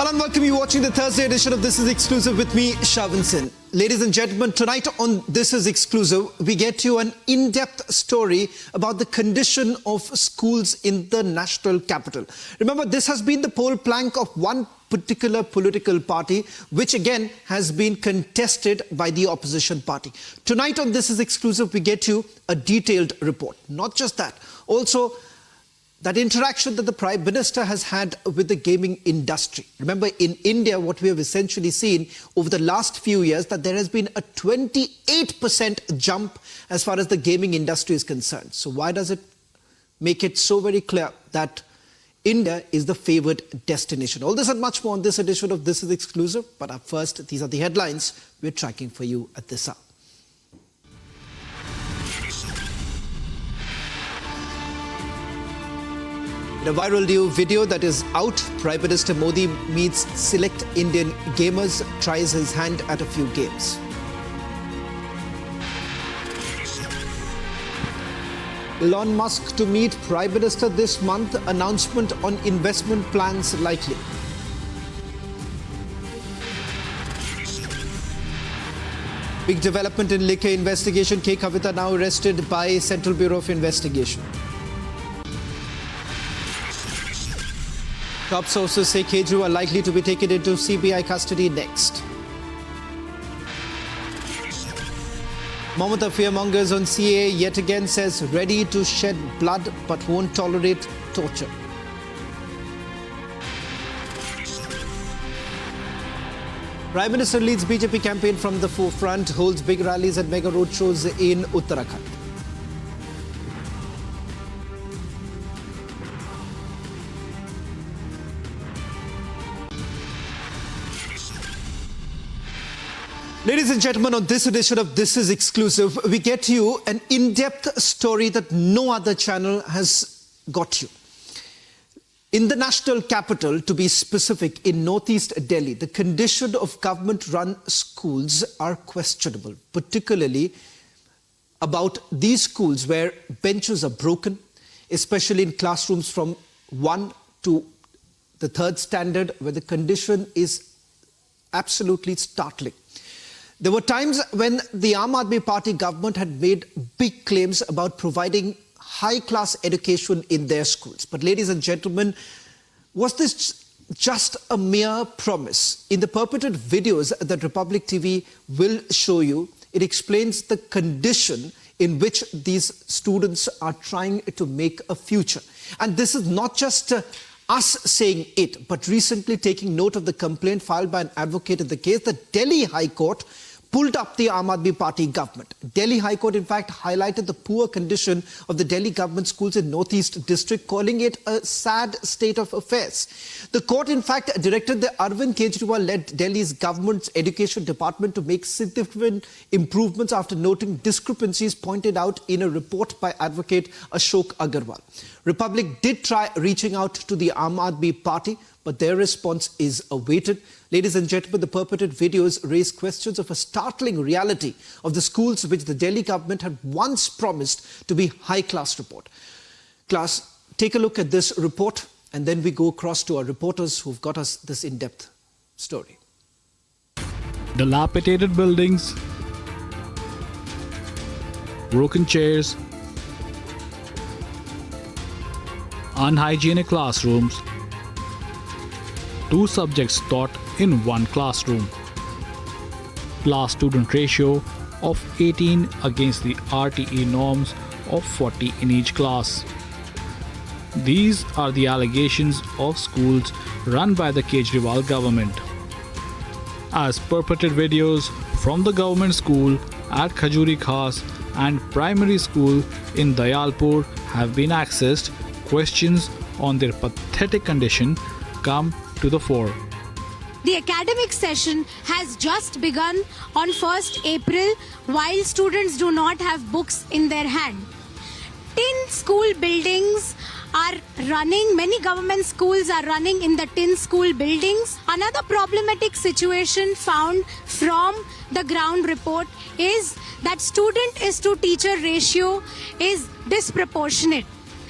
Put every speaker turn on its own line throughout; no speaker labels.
And welcome you watching the Thursday edition of This Is Exclusive with me, Shavan Sin. Ladies and gentlemen, tonight on This Is Exclusive, we get you an in-depth story about the condition of schools in the national capital. Remember, this has been the poll plank of one particular political party, which again has been contested by the opposition party. Tonight on This Is Exclusive, we get you a detailed report. Not just that, also that interaction that the Prime Minister has had with the gaming industry. Remember, in India, what we have essentially seen over the last few years, that there has been a 28% jump as far as the gaming industry is concerned. So why does it make it so very clear that India is the favoured destination? All this and much more on this edition of This Is Exclusive. But up first, these are the headlines we're tracking for you at this hour. In a viral new video that is out, Prime Minister Modi meets select Indian gamers, tries his hand at a few games. Elon Musk to meet Prime Minister this month, announcement on investment plans likely. Big development in liquor investigation, K. Kavita now arrested by Central Bureau of Investigation. Top sources say Kejriwal are likely to be taken into CBI custody next. Mamata fearmongers on CAA yet again says ready to shed blood but won't tolerate torture. Prime Minister leads BJP campaign from the forefront, holds big rallies and mega roadshows in Uttarakhand. Ladies and gentlemen, on this edition of This Is Exclusive, we get you an in-depth story that no other channel has got you. In the national capital, to be specific, in northeast Delhi, the condition of government-run schools are questionable, particularly about these schools where benches are broken, especially in classrooms from 1 to the 3rd standard, where the condition is absolutely startling. There were times when the Aam Aadmi Party government had made big claims about providing high-class education in their schools. But ladies and gentlemen, was this just a mere promise? In the purported videos that Republic TV will show you, it explains the condition in which these students are trying to make a future. And this is not just us saying it, but recently taking note of the complaint filed by an advocate in the case, the Delhi High Court pulled up the Aam Aadmi Party government. Delhi High Court, in fact, highlighted the poor condition of the Delhi government schools in Northeast District, calling it a sad state of affairs. The court, in fact, directed the Arvind Kejriwal-led Delhi's government's education department to make significant improvements after noting discrepancies pointed out in a report by advocate Ashok Agarwal. Republic did try reaching out to the Aam Aadmi Party, but their response is awaited. Ladies and gentlemen, the purported videos raise questions of a startling reality of the schools which the Delhi government had once promised to be high-class report. Class, take a look at this report and then we go across to our reporters who've got us this in-depth story.
Dilapidated buildings, broken chairs, unhygienic classrooms, 2 subjects taught in 1 classroom, class-student ratio of 18 against the RTE norms of 40 in each class. These are the allegations of schools run by the Kejriwal government. As purported videos from the government school at Khajuri Khas and primary school in Dayalpur have been accessed, questions on their pathetic condition come to the fore.
The academic session has just begun on 1st April while students do not have books in their hand. Tin school buildings are running, many government schools are running in the tin school buildings. Another problematic situation found from the ground report is that student is to teacher ratio is disproportionate.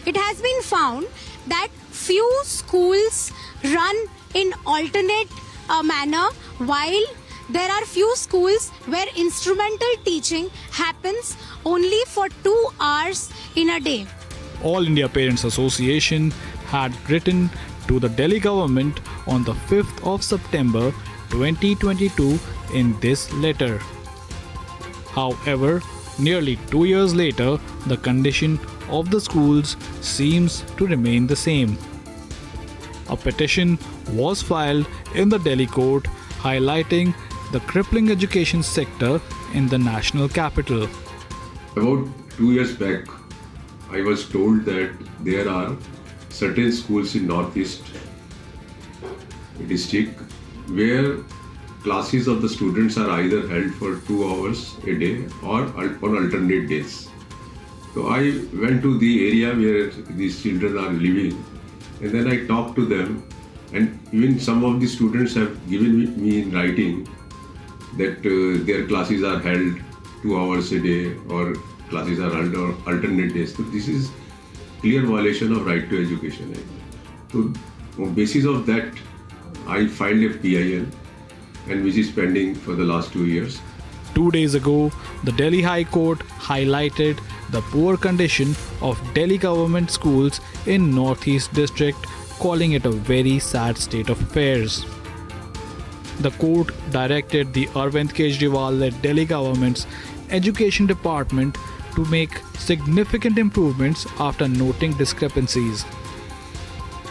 It has been found that few schools run in alternate manner, while there are few schools where instrumental teaching happens only for 2 hours in a day.
All India Parents Association had written to the Delhi government on the 5th of September 2022 in this letter. However, nearly 2 years later, the condition of the schools seems to remain the same. A petition was filed in the Delhi court highlighting the crippling education sector in the national capital.
About 2 years back, I was told that there are certain schools in Northeast district where classes of the students are either held for 2 hours a day or on alternate days. So I went to the area where these children are living, and then I talked to them, and even some of the students have given me in writing that their classes are held 2 hours a day or classes are held on alternate days. So this is clear violation of right to education. So on basis of that, I filed a PIL, and which is pending for the last 2 years.
2 days ago, the Delhi High Court highlighted the poor condition of Delhi government schools in Northeast District, calling it a very sad state of affairs. The court directed the Arvind Kejriwal-led Delhi government's education department to make significant improvements after noting discrepancies.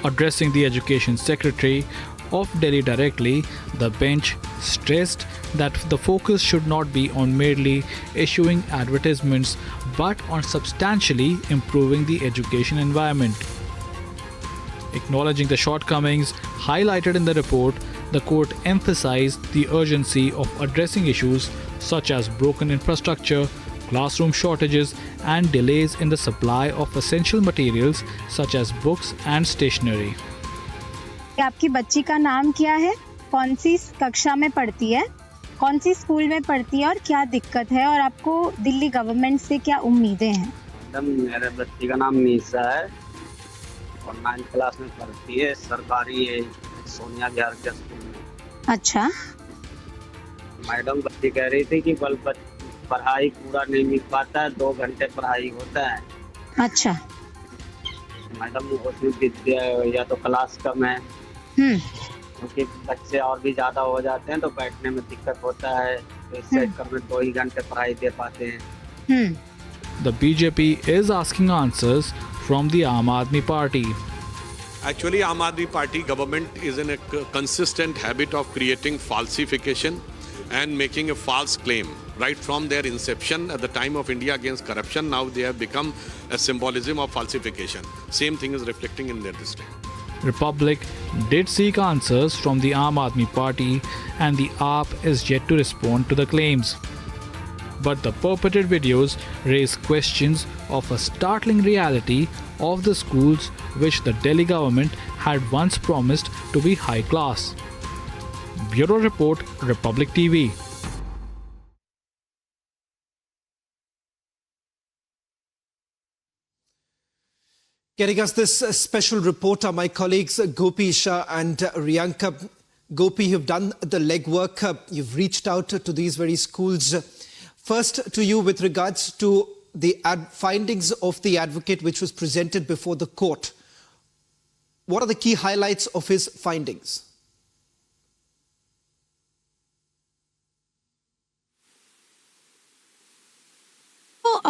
Addressing the education secretary of Delhi directly, the bench stressed that the focus should not be on merely issuing advertisements but on substantially improving the education environment. Acknowledging the shortcomings highlighted in the report, the court emphasized the urgency of addressing issues such as broken infrastructure, classroom shortages, and delays in the supply of essential materials such as books and stationery.
आपकी बच्ची का नाम क्या है, कौन सी कक्षा में पढ़ती है, कौन सी स्कूल में पढ़ती है और क्या दिक्कत है और आपको दिल्ली गवर्नमेंट से क्या उम्मीदें हैं?
मैडम, मेरे बच्ची का नाम मीसा है और 9th क्लास में पढ़ती है, सरकारी सोनिया बिहार के स्कूल में।
अच्छा।
मैडम बच्ची कह रही थी कि पढ़ाई पूरा नहीं मिल पाता है, 2 घंटे पढ़ाई होता है।
अच्छा।
मैडम उसमें विद्या या तो क्लास कम है, क्योंकि बच्चे और भी ज्यादा हो जाते हैं तो बैठने में दिक्कत होता है, तो इससे कम में 2 ही घंटे पढ़ाई दे पाते हैं।
The BJP is asking answers from the Aam Aadmi Party.
Actually, Aam Aadmi Party government is in a consistent habit of creating falsification and making a false claim. Right from their inception at the time of India against corruption, now they have become a symbolism of falsification. Same thing is reflecting in their district.
Republic did seek answers from the Aam Aadmi Party, and the AAP is yet to respond to the claims. But the purported videos raise questions of a startling reality of the schools which the Delhi government had once promised to be high class. Bureau Report, Republic TV.
Getting us this special report are my colleagues Gopi Shah and Riyanka. Gopi, you've done the legwork. You've reached out to these very schools. First to you with regards to the findings of the advocate which was presented before the court. What are the key highlights of his findings?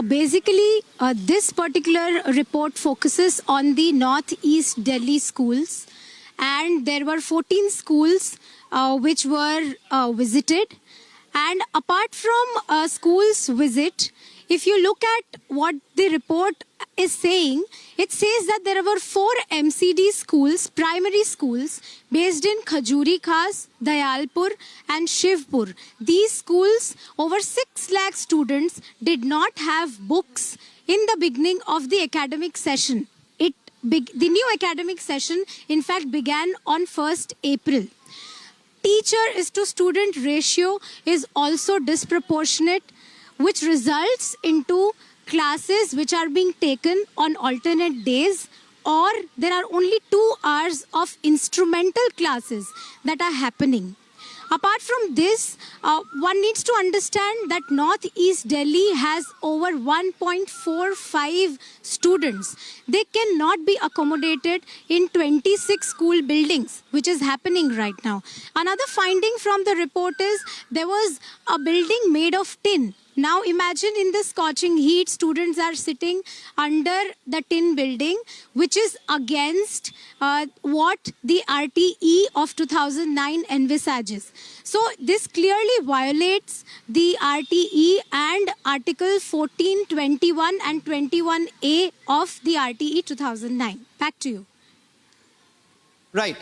Basically, this particular report focuses on the Northeast Delhi schools, and there were 14 schools which were visited. And apart from schools visit, if you look at what the report is saying, it says that there were 4 MCD schools, primary schools, based in Khajuri Khas, Dayalpur and Shivpur. These schools, over 6 lakh students, did not have books in the beginning of the academic session. The new academic session, in fact, began on 1st April. Teacher is to student ratio is also disproportionate, which results into classes which are being taken on alternate days or there are only 2 hours of instrumental classes that are happening. Apart from this, one needs to understand that Northeast Delhi has over 1.45 students. They cannot be accommodated in 26 school buildings, which is happening right now. Another finding from the report is there was a building made of tin. Now imagine in the scorching heat, students are sitting under the tin building, which is against what the RTE of 2009 envisages. So this clearly violates the RTE and Article 14, 21 and 21A of the RTE 2009. Back to you.
Right.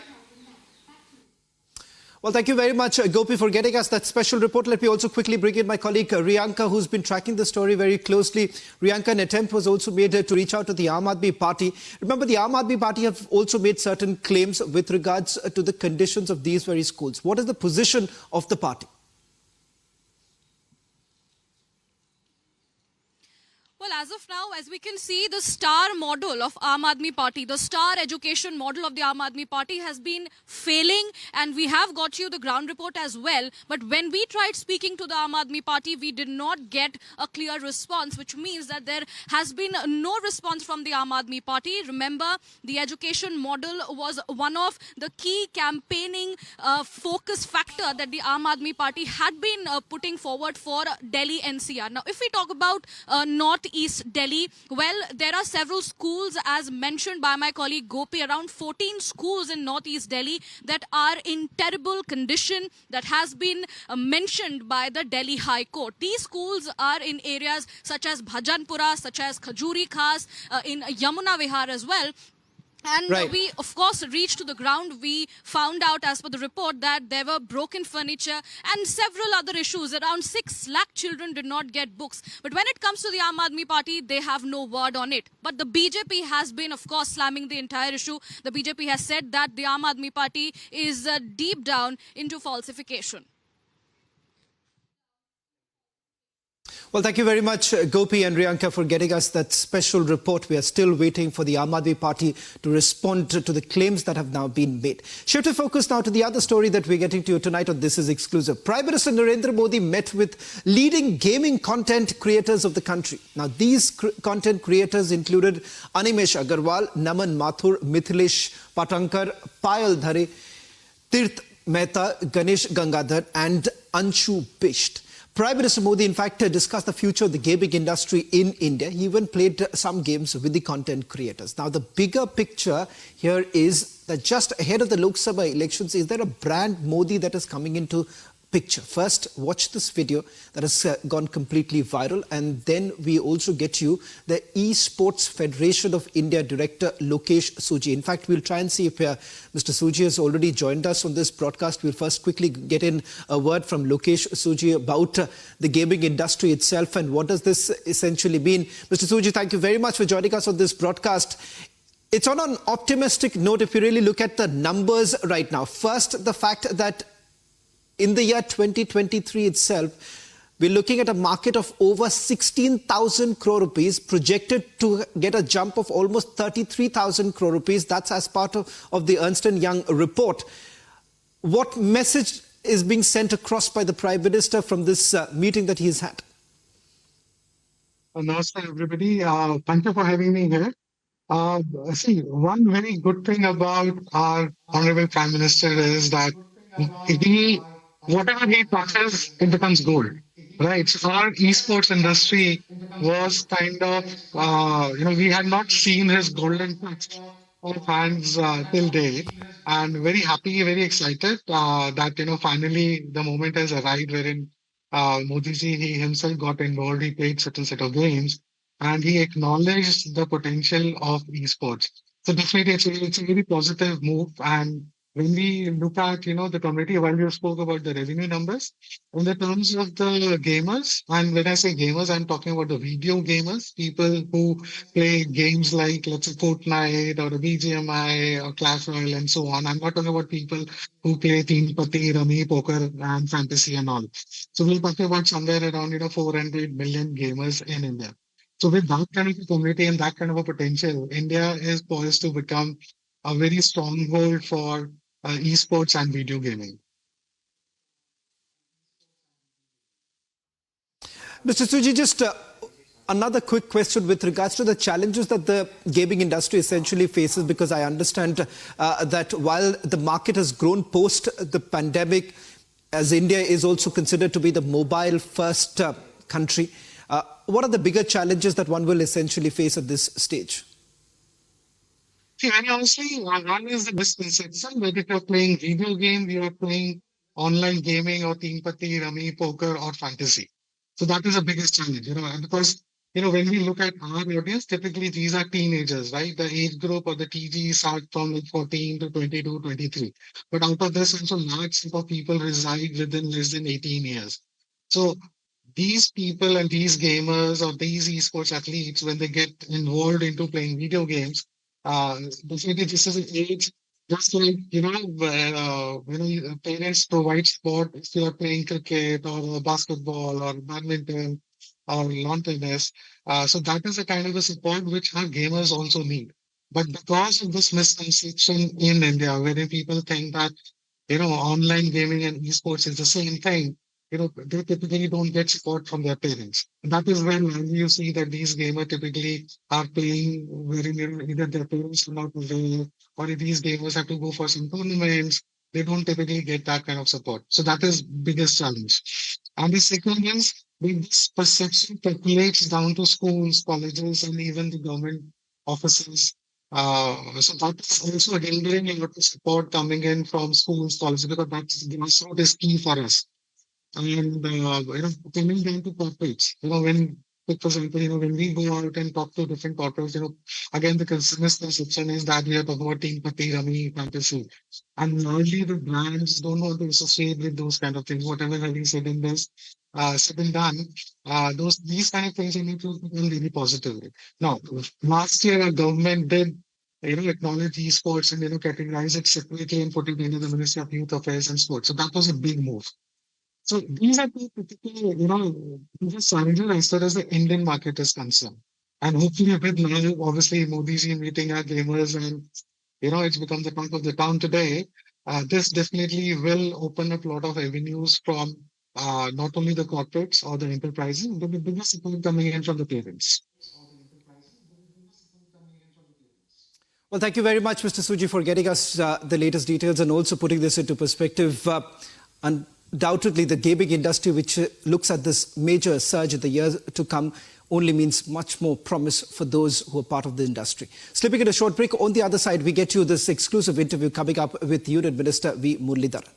Well, thank you very much, Gopi, for getting us that special report. Let me also quickly bring in my colleague Riyanka, who's been tracking the story very closely. Riyanka, an attempt was also made to reach out to the Aam Aadmi Party. Remember, the Aam Aadmi Party have also made certain claims with regards to the conditions of these very schools. What is the position of the party?
Well, as of now, as we can see, the star model of Aam Aadmi Party, the star education model of the Aam Aadmi Party has been failing, and we have got you the ground report as well. But when we tried speaking to the Aam Aadmi Party, we did not get a clear response, which means that there has been no response from the Aam Aadmi Party. Remember, the education model was one of the key campaigning focus factor that the Aam Aadmi Party had been putting forward for Delhi NCR. Now, if we talk about Northeast Delhi, well, there are several schools, as mentioned by my colleague Gopi, around 14 schools in Northeast Delhi that are in terrible condition, that has been mentioned by the Delhi High Court. These schools are in areas such as Bhajanpura, such as Khajuri Khas, in Yamuna Vihar as well. And
right.
We, of course, reached to the ground. We found out, as per the report, that there were broken furniture and several other issues. Around 6 lakh children did not get books. But when it comes to the Aam Aadmi Party, they have no word on it. But the BJP has been, of course, slamming the entire issue. The BJP has said that the Aam Aadmi Party is deep down into falsification.
Well, thank you very much, Gopi and Riyanka, for getting us that special report. We are still waiting for the Aam Aadmi Party to respond to the claims that have now been made. Shift to focus now to the other story that we're getting to you tonight on This Is Exclusive. Prime Minister Narendra Modi met with leading gaming content creators of the country. Now, these content creators included Animesh Agarwal, Naman Mathur, Mithilesh Patankar, Payal Dhare, Tirth Mehta, Ganesh Gangadhar and Anshu Bisht. Prime Minister Modi, in fact, discussed the future of the gaming industry in India. He even played some games with the content creators. Now, the bigger picture here is that just ahead of the Lok Sabha elections, is there a brand Modi that is coming into picture? First, watch this video that has gone completely viral, and then we also get you the Esports Federation of India Director Lokesh Suji. In fact, we'll try and see if Mr. Suji has already joined us on this broadcast. We'll first quickly get in a word from Lokesh Suji about the gaming industry itself and what does this essentially mean. Mr. Suji, thank you very much for joining us on this broadcast. It's on an optimistic note if you really look at the numbers right now. First, the fact that in the year 2023 itself, we're looking at a market of over 16,000 crore rupees, projected to get a jump of almost 33,000 crore rupees. That's as part of the Ernst & Young report. What message is being sent across by the Prime Minister from this meeting that he's had?
Namaste, everybody. Thank you for having me here. See, one very good thing about our Honorable Prime Minister is that whatever he touches, it becomes gold, right? So our esports industry was kind of, we had not seen his golden touch of hands till date, and very happy, very excited that, finally the moment has arrived wherein Modi ji, he himself got involved, he played certain set of games, and he acknowledged the potential of esports. So definitely it's a very positive move. And when we look at, the community, while you spoke about the revenue numbers, in the terms of the gamers, and when I say gamers, I'm talking about the video gamers, people who play games like, let's say, Fortnite or BGMI or Clash Royale and so on. I'm not talking about people who play Teen Patti, Rummy, Poker and Fantasy and all. So we're talking about somewhere around, 400 million gamers in India. So with that kind of a community and that kind of a potential, India is poised to become a very stronghold for esports and video gaming.
Mr. Suji, just another quick question with regards to the challenges that the gaming industry essentially faces, because I understand that while the market has grown post the pandemic, as India is also considered to be the mobile first country, what are the bigger challenges that one will essentially face at this stage?
See, very honestly, one is the misconception that if you're playing video game, you are playing online gaming or Teen Patti, Rummy, poker, or fantasy. So that is the biggest challenge, and because, when we look at our audience, typically these are teenagers, right? The age group or the TG start from like 14 to 22, 23. But out of this, also large set of people reside within less than 18 years. So these people and these gamers or these esports athletes, when they get involved into playing video games, definitely this is an age just like, where, parents provide sport if you are playing cricket or basketball or badminton or lawn tennis. So that is the kind of a support which our gamers also need. But because of this misconception in India, wherein people think that, online gaming and esports is the same thing, they typically don't get support from their parents. And that is when you see that these gamers typically are playing wherein either their parents are not aware, or if these gamers have to go for some tournaments, they don't typically get that kind of support. So that is biggest challenge. And the second is when this perception percolates down to schools, colleges, and even the government offices. So that is also hindering a lot of support coming in from schools, colleges, because that's grassroots is key for us. And coming down to corporates, when, like, for example, when we go out and talk to different corporates, again the misconception is that we are talking about Teen Patti, Rummy, fantasy, and largely the brands don't want to associate with those kind of things. Whatever having said in this, said and done, these kind of things are not taken really positively. Now, last year our government did acknowledge esports and categorize it separately and put it into the Ministry of Youth Affairs and Sports. So that was a big move. So these are two particular, biggest challenges as far as the Indian market is concerned. And hopefully with now, obviously, Modi meeting our gamers and, it's become the talk of the town today. This definitely will open up a lot of avenues from not only the corporates or the enterprises, but the biggest support coming in from the parents.
Well, thank you very much, Mr. Suji, for getting us the latest details and also putting this into perspective. Undoubtedly, the gaming industry, which looks at this major surge in the years to come, only means much more promise for those who are part of the industry. Slipping in a short break, on the other side, we get you this exclusive interview coming up with Union Minister V. Muralidharan.